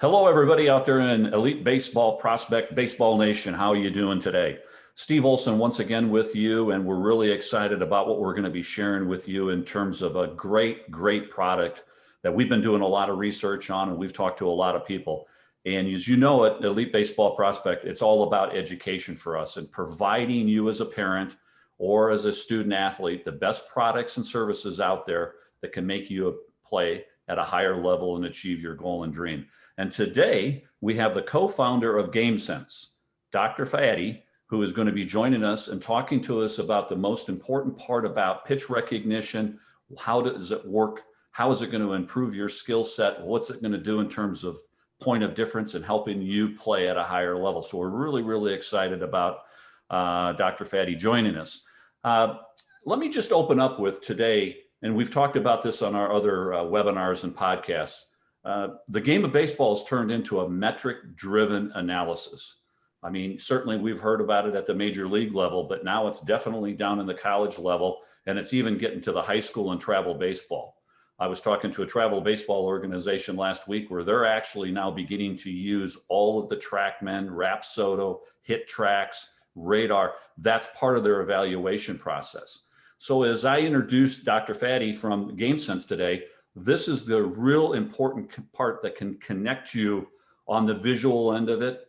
Hello, everybody out there in Elite Baseball Prospect Baseball Nation. How are you doing today? Steve Olson once again with you, and we're really excited about what we're going to be sharing with you in terms of a great product that we've been doing a lot of research on, and we've talked to a lot of people. And as you know, at Elite Baseball Prospect, it's all about education for us and providing you as a parent or as a student athlete the best products and services out there that can make you play at a higher level and achieve your goal and dream. And today we have the co-founder of GameSense, Dr. Fadde, who is going to be joining us and talking to us about the most important part about pitch recognition. How does it work? How is it going to improve your skill set? What's it going to do in terms of point of difference and helping you play at a higher level? So we're really excited about Dr. Fadde joining us. Let me just open up with today, and we've talked about this on our other webinars and podcasts. The game of baseball has turned into a metric-driven analysis. I mean, certainly we've heard about it at the major league level, but now it's definitely down in the college level, and it's even getting to the high school and travel baseball. I was talking to a travel baseball organization last week where they're actually now beginning to use all of the TrackMan, Rapsodo, Hit Tracks, Radar. That's part of their evaluation process. So as I introduced Dr. Fadde from GameSense today, this is the real important part that can connect you on the visual end of it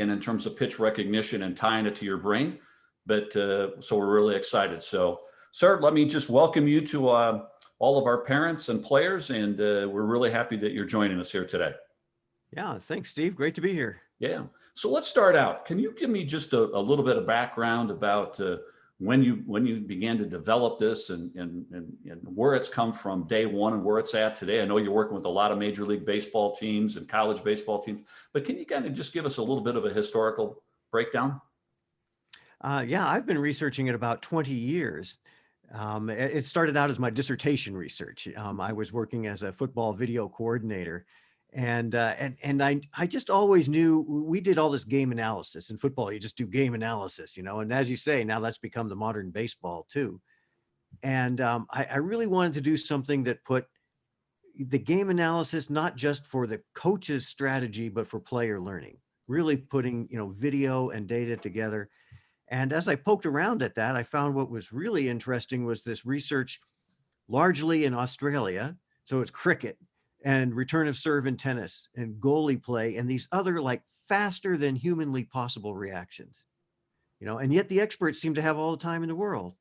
and in terms of pitch recognition and tying it to your brain. But so we're really excited. So, sir, let me just welcome you to all of our parents and players. And we're really happy that you're joining us here today. Yeah, thanks, Steve. Great to be here. Yeah. So let's start out. Can you give me just a little bit of background about when you began to develop this and where it's come from day one and where it's at today? I know you're working with a lot of Major League Baseball teams and college baseball teams, but can you kind of just give us a little bit of a historical breakdown? Yeah, I've been researching it about 20 years. It started out as my dissertation research. I was working as a football video coordinator. And I just always knew we did all this game analysis in football. You just do game analysis, and as you say, now that's become the modern baseball too. And I really wanted to do something that put the game analysis, not just for the coach's strategy, but for player learning, really putting, video and data together. And as I poked around at that, I found what was really interesting was this research largely in Australia. So it's cricket and return of serve in tennis and goalie play and these other like faster than humanly possible reactions, and yet the experts seem to have all the time in the world.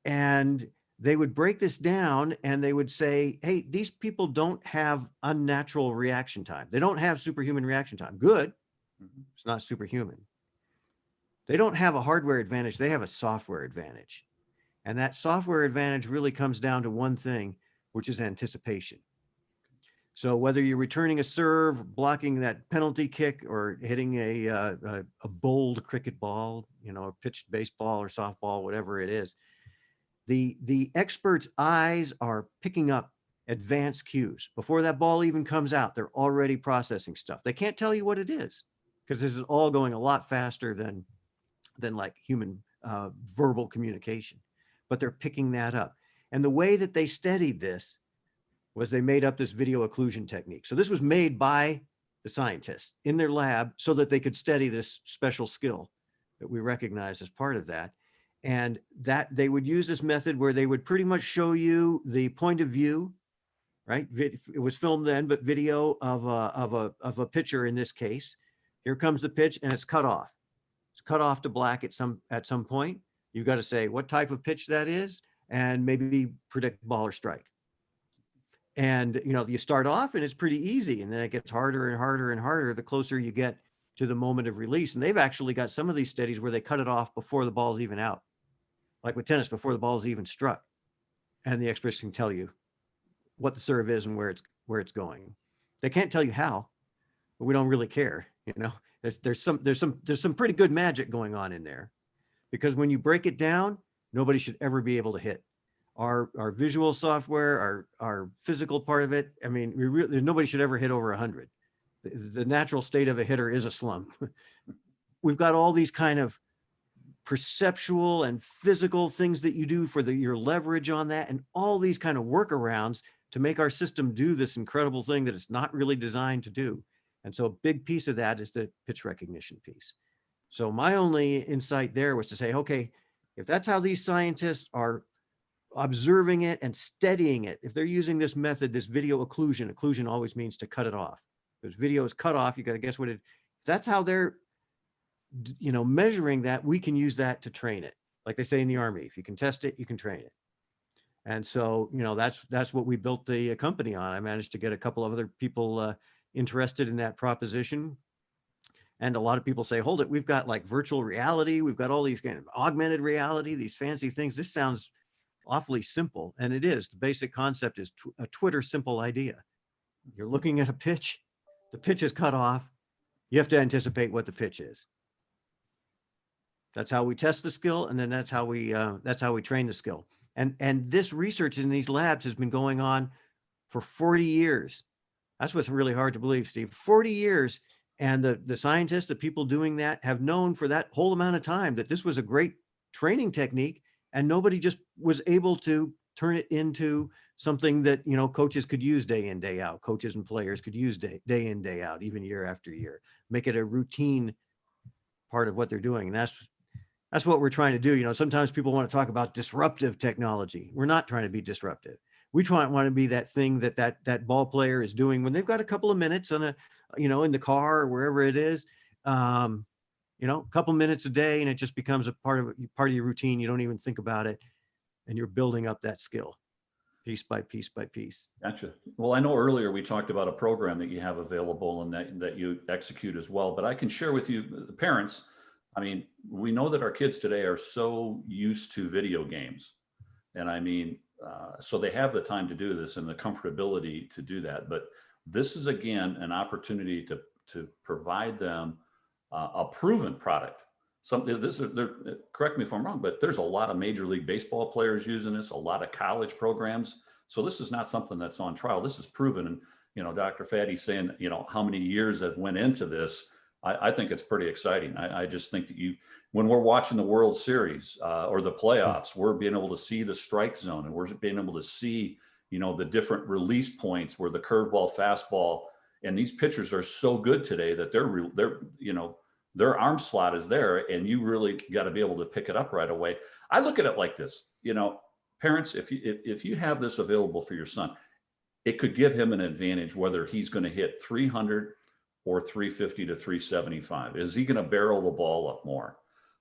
And they would break this down and they would say, hey, these people don't have unnatural reaction time. They don't have superhuman reaction time. Good. It's not superhuman. They don't have a hardware advantage. They have a software advantage. And that software advantage really comes down to one thing, which is anticipation. So whether you're returning a serve, blocking that penalty kick, or hitting a bowled cricket ball, a pitched baseball or softball, whatever it is, the experts' eyes are picking up advanced cues. Before that ball even comes out, they're already processing stuff. They can't tell you what it is because this is all going a lot faster than like human verbal communication, but they're picking that up. And the way that they studied this was they made up this video occlusion technique. So this was made by the scientists in their lab so that they could study this special skill that we recognize as part of that. And that they would use this method where they would pretty much show you the point of view, right? It was filmed then, but video of a pitcher in this case. Here comes the pitch and it's cut off. It's cut off to black at some point. You got to say what type of pitch that is and maybe predict ball or strike. And, you start off and it's pretty easy. And then it gets harder and harder and harder the closer you get to the moment of release. And they've actually got some of these studies where they cut it off before the ball's even out. Like with tennis, before the ball's even struck. And the experts can tell you what the serve is and where it's going. They can't tell you how, but we don't really care. There's some pretty good magic going on in there, because when you break it down, nobody should ever be able to hit. Our visual software, our physical part of it. I mean, nobody should ever hit over 100. The natural state of a hitter is a slump. We've got all these kind of perceptual and physical things that you do for your leverage on that, and all these kind of workarounds to make our system do this incredible thing that it's not really designed to do. And so a big piece of that is the pitch recognition piece. So my only insight there was to say, okay, if that's how these scientists are observing it and studying it, if they're using this method, this video occlusion always means to cut it off. If video is cut off, you got to guess what it, if that's how they're, measuring that, we can use that to train it. Like they say in the Army, if you can test it, you can train it. And so, that's what we built the company on. I managed to get a couple of other people interested in that proposition. And a lot of people say, hold it, we've got like virtual reality. We've got all these kind of augmented reality, these fancy things. This sounds awfully simple. And it is. The basic concept is a Twitter simple idea. You're looking at a pitch, the pitch is cut off. You have to anticipate what the pitch is. That's how we test the skill. And then that's how we train the skill. And this research in these labs has been going on for 40 years. That's what's really hard to believe, Steve. 40 years. And the scientists, the people doing that have known for that whole amount of time that this was a great training technique, and nobody just was able to turn it into something that, coaches could use day in, day out. Coaches and players could use day in, day out, even year after year, make it a routine part of what they're doing. And that's what we're trying to do. Sometimes people want to talk about disruptive technology. We're not trying to be disruptive. We want to be that thing that ball player is doing when they've got a couple of minutes on in the car or wherever it is, a couple minutes a day, and it just becomes a part of your routine. You don't even think about it, and you're building up that skill piece by piece by piece. Gotcha. Well, I know earlier we talked about a program that you have available and that you execute as well, but I can share with you, the parents, I mean, we know that our kids today are so used to video games. And I mean, so they have the time to do this and the comfortability to do that. But this is, again, an opportunity to provide them a proven product. Correct me if I'm wrong, but there's a lot of Major League Baseball players using this, a lot of college programs. So this is not something that's on trial. This is proven. And, Dr. Fadde saying, how many years have went into this. I think it's pretty exciting. I just think that when we're watching the World Series or the playoffs, we're being able to see the strike zone, and we're being able to see, the different release points where the curveball, fastball, and these pitchers are so good today that their arm slot is there, and you really got to be able to pick it up right away. I look at it like this, parents, if you have this available for your son, it could give him an advantage whether he's going to hit 300 or 350 to 375. Is he going to barrel the ball up more?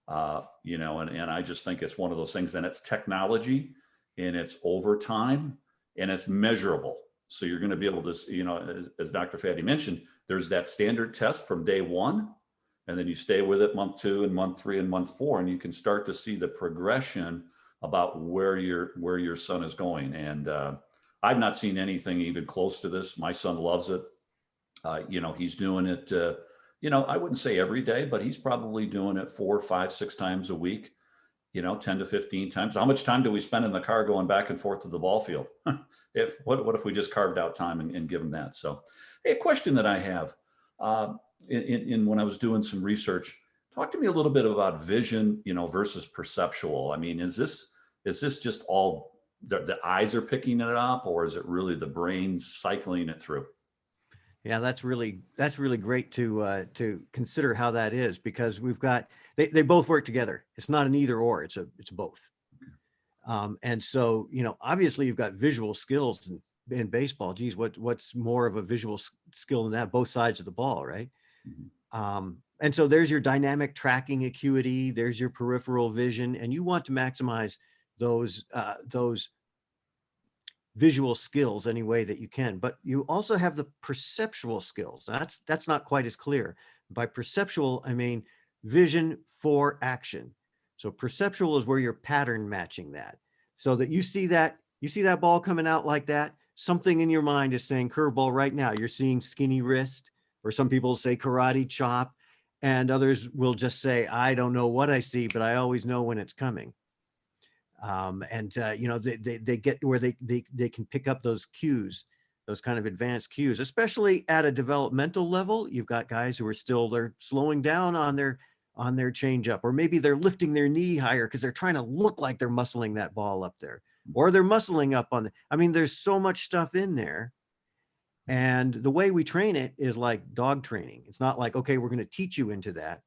And I just think it's one of those things, and it's technology, and it's over time, and it's measurable. So you're going to be able to, as Dr. Fadde mentioned, there's that standard test from day one, and then you stay with it month 2 and month 3 and month 4, and you can start to see the progression about where your son is going. And I've not seen anything even close to this. My son loves it. He's doing it, I wouldn't say every day, but he's probably doing it 4, 5, 6 times a week, 10 to 15 times. How much time do we spend in the car going back and forth to the ball field? What if we just carved out time and give them that? So, hey, a question that I have, when I was doing some research, talk to me a little bit about vision, versus perceptual. I mean, is this just all the eyes are picking it up, or is it really the brain's cycling it through? Yeah, that's really great to consider how that is, because we've got they both work together. It's not an either or, it's both. And so, obviously you've got visual skills in baseball. Geez, what's more of a visual skill than that? Both sides of the ball, right? Mm-hmm. And so there's your dynamic tracking acuity, there's your peripheral vision, and you want to maximize those visual skills any way that you can. But you also have the perceptual skills. That's not quite as clear. By perceptual, I mean vision for action. So perceptual is where you're pattern matching that, so that you see that ball coming out like that. Something in your mind is saying curveball right now. You're seeing skinny wrist, or some people say karate chop, and others will just say, I don't know what I see, but I always know when it's coming. They get where they can pick up those cues, those kind of advanced cues, especially at a developmental level. You've got guys who are they're slowing down on their changeup, or maybe they're lifting their knee higher because they're trying to look like they're muscling that ball up there. or they're muscling up on the, I mean, there's so much stuff in there. And the way we train it is like dog training. It's not like, okay, we're going to teach you into that.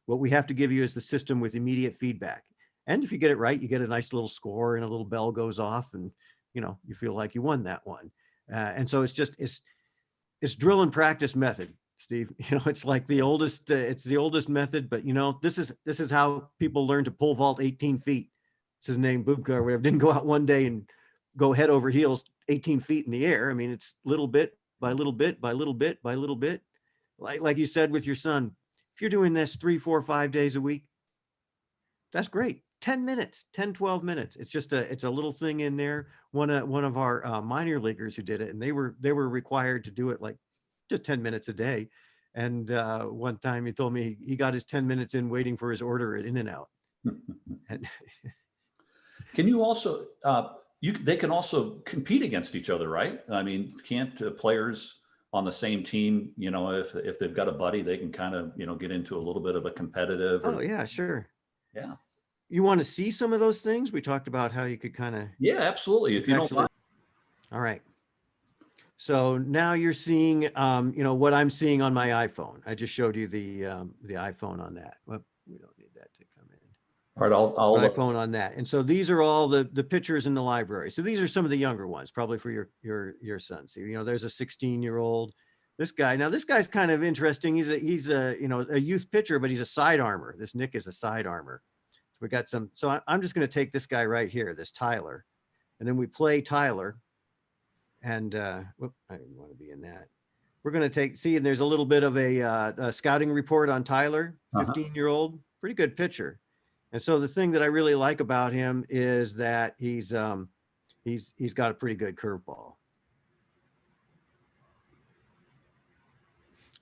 What we have to give you is the system with immediate feedback. And if you get it right, you get a nice little score and a little bell goes off and, you know, you feel like you won that one. And so it's drill and practice method, Steve. You know, it's like it's the oldest method, but you know, this is how people learn to pole vault 18 feet. It's his name, Bubka or whatever. Didn't go out one day and go head over heels 18 feet in the air. I mean, it's little bit by little bit by little bit by little bit. Like you said with your son, if you're doing this 3, 4, 5 days a week, that's great. 10 minutes, 10, 12 minutes. It's a little thing in there. One of our minor leaguers who did it, and they were required to do it like just 10 minutes a day. And one time he told me he got his 10 minutes in waiting for his order at In-N-Out. And Can you also, they can also compete against each other, right? I mean, can't players on the same team, you know, if they've got a buddy, they can kind of, you know, get into a little bit of a competitive. oh yeah, sure. Yeah. You want to see some of those things? We talked about how you could kind of. Yeah, absolutely. If you don't mind. All right. So now you're seeing, you know, what I'm seeing on my iPhone. I just showed you the iPhone on that. Well, we don't need that to come in. All right, I'll iPhone on that. And so these are all the pictures in the library. So these are some of the younger ones, probably for your son. So, you know, there's a 16-year-old. This guy's kind of interesting. He's a you know, a youth pitcher, but he's a side armor. This Nick is a side armor. So we got some. So I'm just going to take this guy right here, this Tyler, and then we play Tyler. And whoop, I didn't want to be in that. We're going to see, and there's a little bit of a scouting report on Tyler, 15-year-old, pretty good pitcher. And so the thing that I really like about him is that he's got a pretty good curveball.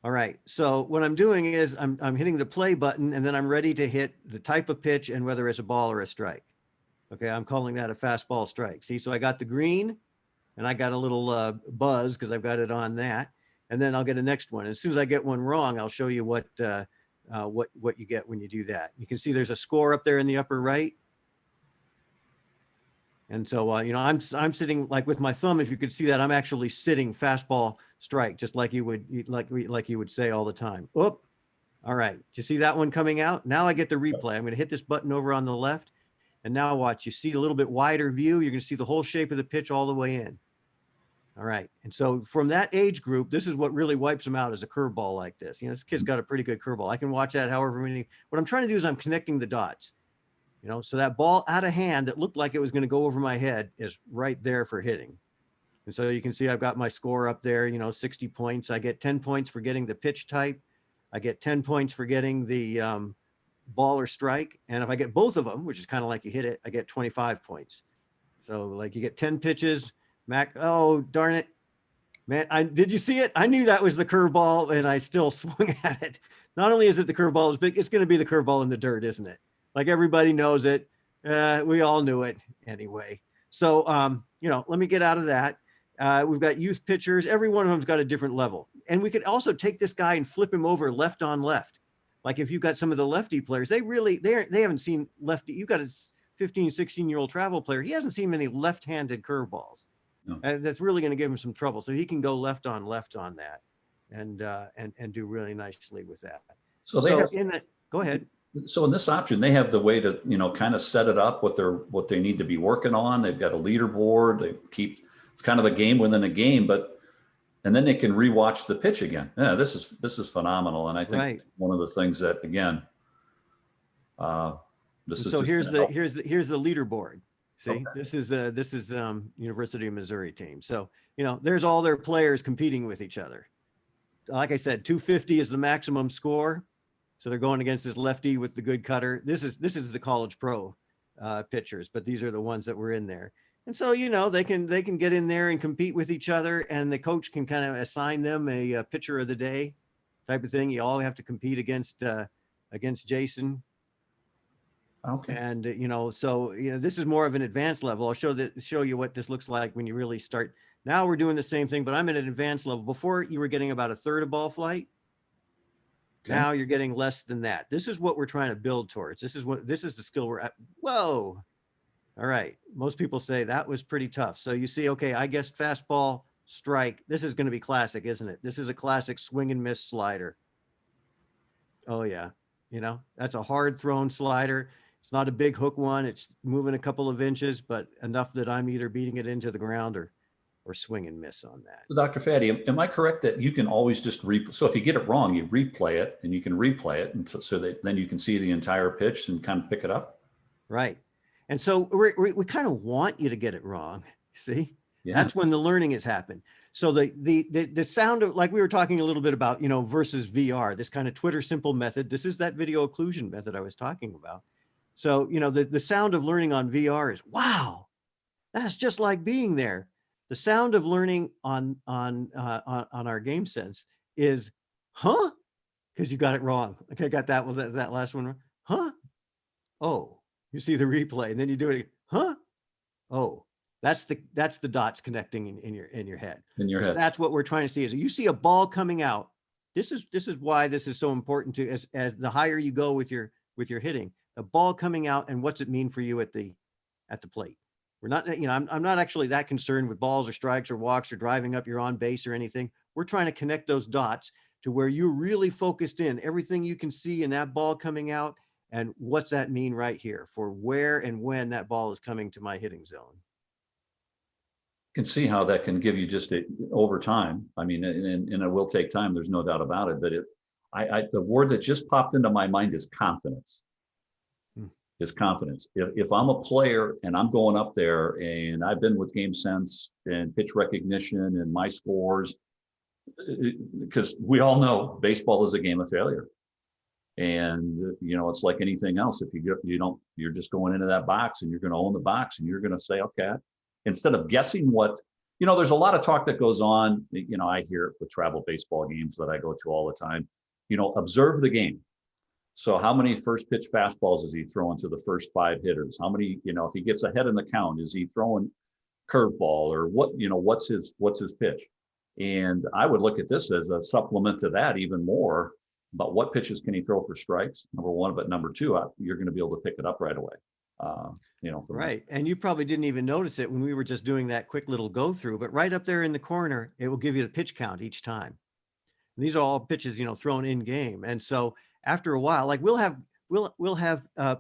All right. So what I'm doing is I'm hitting the play button, and then I'm ready to hit the type of pitch and whether it's a ball or a strike. Okay. I'm calling that a fastball strike. See, so I got the green and I got a little buzz because I've got it on that. And then I'll get a next one. As soon as I get one wrong, I'll show you what you get when you do that. You can see there's a score up there in the upper right. And so, you know, I'm sitting like with my thumb. If you could see that, I'm actually sitting fastball strike, just like you would say all the time. Oop. All right. Do you see that one coming out? Now I get the replay. I'm going to hit this button over on the left. And now watch, you see a little bit wider view. You're going to see the whole shape of the pitch all the way in. All right. And so from that age group, this is what really wipes them out, is a curveball like this. You know, this kid's got a pretty good curveball. I can watch that however many. What I'm trying to do is I'm connecting the dots. You know, so that ball out of hand that looked like it was going to go over my head is right there for hitting. And so you can see I've got my score up there, you know, 60 points. I get 10 points for getting the pitch type. I get 10 points for getting the ball or strike. And if I get both of them, which is kind of like you hit it, I get 25 points. So like you get 10 pitches, Mac. Oh, darn it. Man, did you see it? I knew that was the curveball and I still swung at it. Not only is it the curveball is big, it's going to be the curveball in the dirt, isn't it? Like everybody knows it. We all knew it anyway. So, you know, let me get out of that. We've got youth pitchers. Every one of them's got a different level. And we could also take this guy and flip him over left on left. Like if you've got some of the lefty players, they haven't seen lefty. You've got a 15, 16-year-old travel player. He hasn't seen many left-handed curveballs. No. That's really going to give him some trouble. So he can go left on that and do really nicely with that. So go ahead. So in this option, they have the way to, you know, kind of set it up what they need to be working on. They've got a leaderboard. It's kind of a game within a game, and then they can rewatch the pitch again. Yeah, this is phenomenal. And I think one of the things that, again, here's the leaderboard. See, okay. This is University of Missouri team. So, you know, there's all their players competing with each other. Like I said, 250 is the maximum score. So they're going against this lefty with the good cutter. This is the college pro pitchers, but these are the ones that were in there. And so, you know, they can get in there and compete with each other, and the coach can kind of assign them a pitcher of the day type of thing. You all have to compete against Jason. Okay. And, you know, so, you know, this is more of an advanced level. I'll show you what this looks like when you really start. Now we're doing the same thing, but I'm at an advanced level. Before you were getting about a third of ball flight. Okay. Now you're getting less than that. This is what we're trying to build towards. This is the skill we're at. Whoa. All right. Most people say that was pretty tough. So you see, okay, I guess fastball, strike. This is going to be classic, isn't it? This is a classic swing and miss slider. Oh yeah. That's a hard thrown slider. It's not a big hook one. It's moving a couple of inches, but enough that I'm either beating it into the ground or swing and miss on that. So Dr. Fadde, am I correct that you can always just so if you get it wrong, you replay it and you can replay it and so that then you can see the entire pitch and kind of pick it up? Right. And so we kind of want you to get it wrong. See, Yeah. that's when the learning has happened. So the sound of, like we were talking a little bit about, versus VR, this kind of Twitter simple method. This is that video occlusion method I was talking about. So, the sound of learning on VR is, wow, that's just like being there. The sound of learning on our GameSense is, huh? Because you got it wrong. Okay, I got that one, that last one wrong. Huh? Oh, you see the replay, and then you do it. Huh? Oh, that's the dots connecting in your head. In your head. That's what we're trying to see. Is you see a ball coming out. This is why this is so important to as the higher you go with your hitting, a ball coming out, and what's it mean for you at the plate. We're not, I'm not actually that concerned with balls or strikes or walks or driving up your on base or anything. We're trying to connect those dots to where you're really focused in everything you can see in that ball coming out. And what's that mean right here for where and when that ball is coming to my hitting zone? Can see how that can give you just over time. I mean, and it will take time. There's no doubt about it. But the word that just popped into my mind is confidence. Is confidence. If I'm a player and I'm going up there and I've been with GameSense and pitch recognition and my scores, because we all know baseball is a game of failure. And it's like anything else. If you're just going into that box and you're going to own the box and you're going to say, okay, instead of guessing there's a lot of talk that goes on. I hear it with travel baseball games that I go to all the time. Observe the game. So how many first pitch fastballs is he throwing to the first 5 hitters? How many, if he gets ahead in the count, is he throwing curveball or what's his pitch? And I would look at this as a supplement to that even more about what pitches can he throw for strikes, number one, but number two, you're going to be able to pick it up right away. Right. And you probably didn't even notice it when we were just doing that quick little go through, but right up there in the corner, it will give you the pitch count each time. And these are all pitches, thrown in game. And so after a while, like we'll have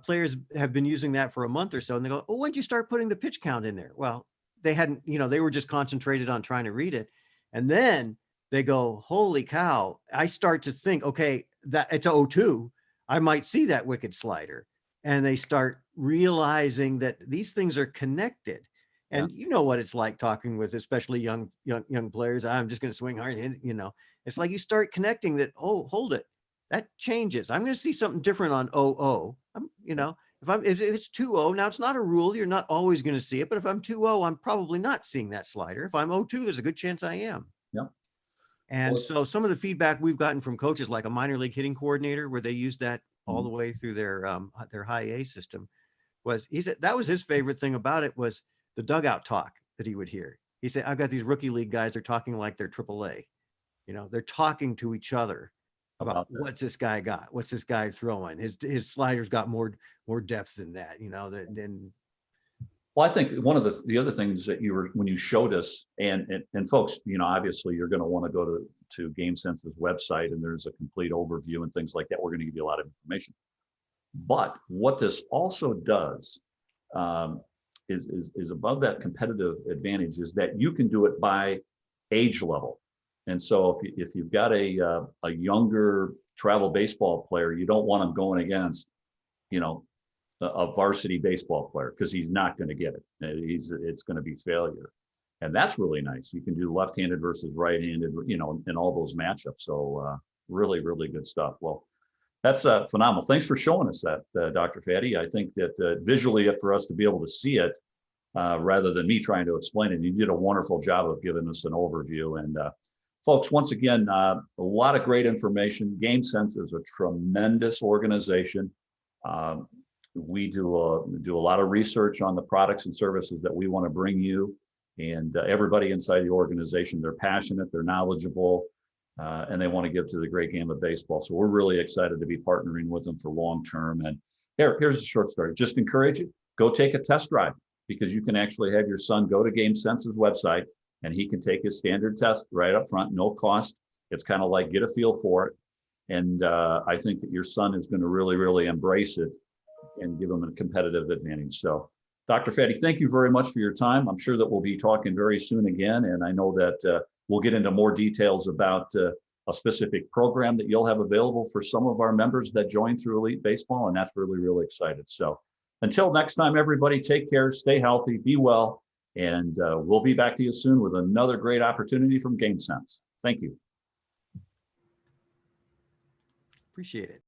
players have been using that for a month or so, and they go, "Oh, when'd you start putting the pitch count in there?" Well, they hadn't, they were just concentrated on trying to read it, and then they go, "Holy cow!" I start to think, okay, that it's 0-2. I might see that wicked slider, and they start realizing that these things are connected. And you know what it's like talking with especially young players. I'm just going to swing hard, it's like you start connecting that. Oh, hold it. That changes. I'm going to see something different on 0-0. If it's 2-0, now it's not a rule. You're not always going to see it. But if I'm 2-0, I'm probably not seeing that slider. If I'm 0-2, there's a good chance I am. Yeah. And so some of the feedback we've gotten from coaches, like a minor league hitting coordinator, where they use that all the way through their high A system, he said that was his favorite thing about it was the dugout talk that he would hear. He said, "I've got these rookie league guys. They're talking like they're AAA. They're talking to each other about what's this guy got? What's this guy throwing? His sliders got more depth than that, than." Well, I think one of the other things that when you showed us, and folks, obviously you're going to want to go to GameSense's website, and there's a complete overview and things like that. We're going to give you a lot of information. But what this also does is above that competitive advantage is that you can do it by age level. And so if you've got a younger travel baseball player, you don't want him going against, a varsity baseball player, because he's not going to get it. It's going to be failure. And that's really nice. You can do left-handed versus right-handed, in all those matchups. So really, really good stuff. Well, that's phenomenal. Thanks for showing us that, Dr. Fadde. I think that visually, for us to be able to see it, rather than me trying to explain it, you did a wonderful job of giving us an overview. And folks, once again, a lot of great information. GameSense is a tremendous organization. We do a lot of research on the products and services that we want to bring you. And everybody inside the organization, they're passionate, they're knowledgeable, and they want to give to the great game of baseball. So we're really excited to be partnering with them for long term. And here's a short story. Just encourage you, go take a test drive. because you can actually have your son go to GameSense's website and he can take his standard test right up front, no cost. It's kind of like get a feel for it. And I think that your son is going to really, really embrace it and give him a competitive advantage. So, Dr. Fadde, thank you very much for your time. I'm sure that we'll be talking very soon again. And I know that we'll get into more details about a specific program that you'll have available for some of our members that join through Elite Baseball. And that's really, really excited. So until next time, everybody, take care, stay healthy, be well, and we'll be back to you soon with another great opportunity from GameSense. Thank you. Appreciate it.